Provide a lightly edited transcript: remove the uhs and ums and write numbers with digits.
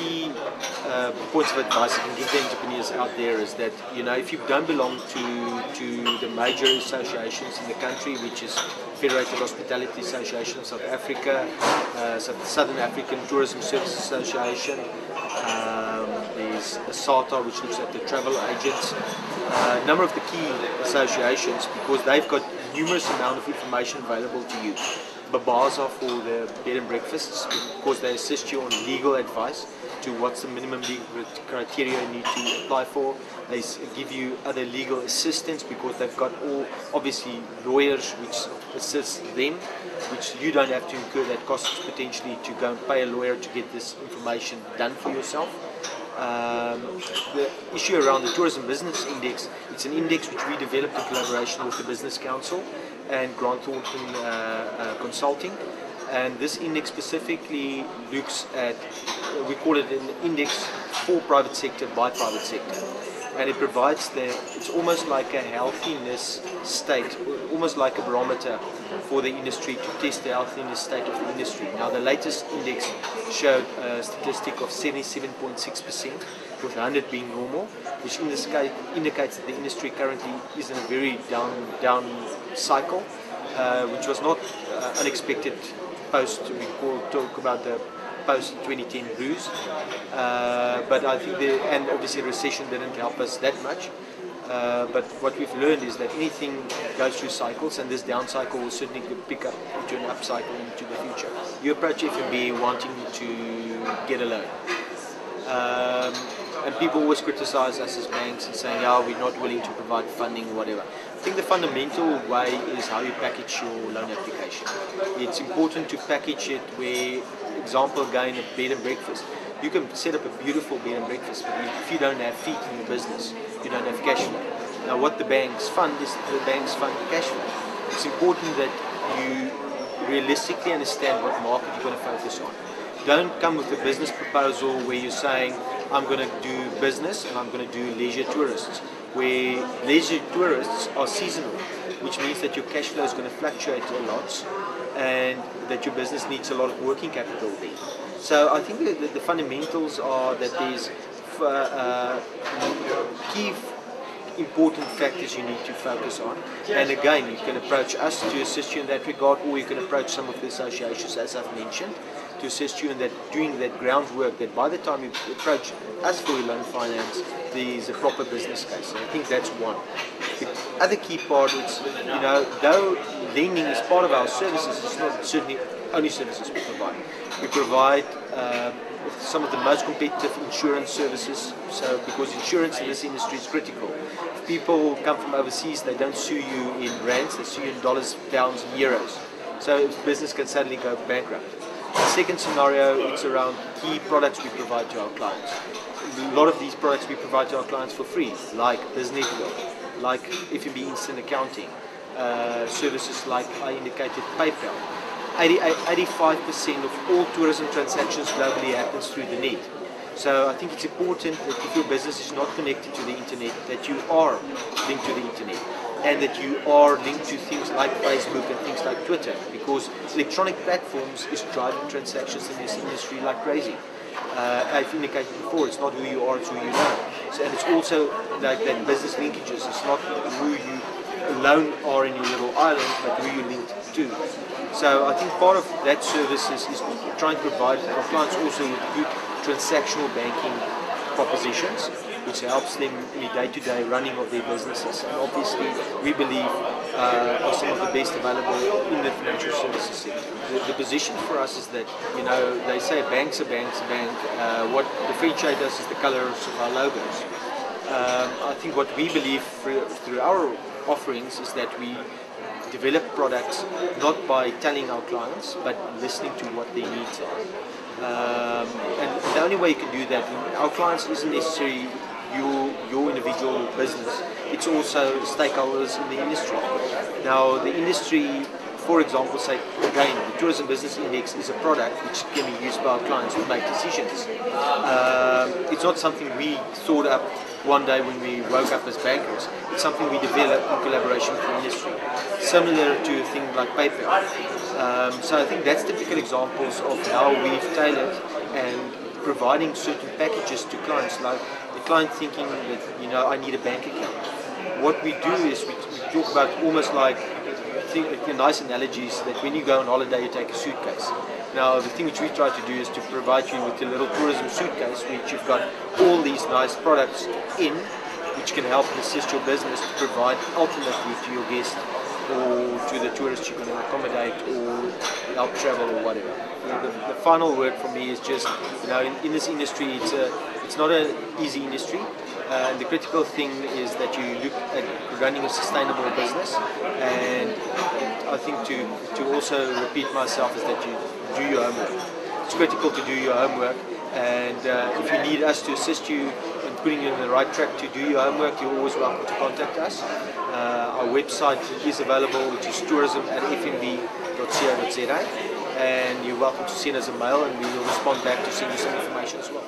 key points of advice I can give the entrepreneurs out there is that, you know, if you don't belong to the major associations in the country, which is Federated Hospitality Association of South Africa, Southern African Tourism Services Association, there's SATA, which looks at the travel agents, a number of the key associations, because they've got numerous amount of information available to you. Babaza for the bed and breakfasts, because they assist you on legal advice to what's the minimum legal criteria you need to apply for. They give you other legal assistance because they've got all, obviously, lawyers which assist them, which you don't have to incur that cost potentially to go and pay a lawyer to get this information done for yourself. The issue around the Tourism Business Index, it's an index which we developed in collaboration with the Business Council and Grant Thornton Consulting, and this index specifically looks at, we call it an index for private sector by private sector, and it provides it's almost like a healthiness state, almost like a barometer for the industry to test the healthiness state of the industry. Now the latest index showed a statistic of 77.6%, with 100 being normal, which indicates that the industry currently is in a very down cycle, which was not unexpected post, we talk about the post-2010 blues, but I think and obviously recession didn't help us that much, but what we've learned is that anything goes through cycles, and this down cycle will certainly pick up into an up cycle into the future. You approach FNB wanting to get a loan. And people always criticize us as banks and saying, "Oh, we're not willing to provide funding, whatever." I think the fundamental way is how you package your loan application. It's important to package it where, example again, a bed and breakfast. You can set up a beautiful bed and breakfast, but if you don't have feet in your business, you don't have cash flow. Now what the banks fund is the banks fund the cash flow. It's important that you realistically understand what market you're going to focus on. Don't come with a business proposal where you're saying, I'm going to do business and I'm going to do leisure tourists, where leisure tourists are seasonal, which means that your cash flow is going to fluctuate a lot and that your business needs a lot of working capital there. So I think that the fundamentals are that there's key important factors you need to focus on, and again you can approach us to assist you in that regard, or you can approach some of the associations as I've mentioned to assist you in that, doing that groundwork, that by the time you approach us for your loan finance there's a proper business case. And I think that's one. The other key part is, you know, though lending is part of our services, it's not certainly only services we provide. We provide some of the most competitive insurance services, so because insurance in this industry is critical. If people come from overseas, they don't sue you in rands, they sue you in dollars, pounds and euros. So business can suddenly go bankrupt. The second scenario, it's around key products we provide to our clients. A lot of these products we provide to our clients for free, like Business Network, like FNB Instant Accounting, services like I indicated PayPal. 85% of all tourism transactions globally happens through the net. So I think it's important that if your business is not connected to the internet, that you are linked to the internet, and that you are linked to things like Facebook and things like Twitter, because electronic platforms is driving transactions in this industry like crazy. I've indicated before, it's not who you are, it's who you know. So, and it's also like that business linkages, it's not who you alone are in your little island, but who you linked to. So I think part of that service is trying to provide our clients also with good transactional banking propositions, which helps them in the day-to-day running of their businesses. And obviously, we believe are some of the best available in the financial services sector. The position for us is that, you know, they say a bank's a bank's a bank. What differentiates us is the colors of our logos. I think what we believe through our offerings is that we develop products not by telling our clients, but listening to what their needs are. And the only way you can do that, our clients isn't necessarily your individual business, it's also stakeholders in the industry. Now the industry, for example, say again, the Tourism Business Index is a product which can be used by our clients to make decisions. It's not something we thought up one day when we woke up as bankers. It's something we developed in collaboration with the industry, similar to things like PayPal. So I think that's typical examples of how we've tailored and providing certain packages to clients, like the client thinking that, you know, I need a bank account. What we do is we talk about almost like, I think a nice analogy is that when you go on holiday you take a suitcase. Now the thing which we try to do is to provide you with a little tourism suitcase which you've got all these nice products in, which can help assist your business to provide ultimately to your guests or to the tourists you're going to accommodate or help travel or whatever. The final word for me is just, you know, in this industry it's not an easy industry. And the critical thing is that you look at running a sustainable business, and I think to also repeat myself is that you do your homework. It's critical to do your homework, and if you need us to assist you in putting you on the right track to do your homework, you're always welcome to contact us. Our website is available, which is tourism@fnb.co.za, and you're welcome to send us a mail and we will respond back to send you some information as well.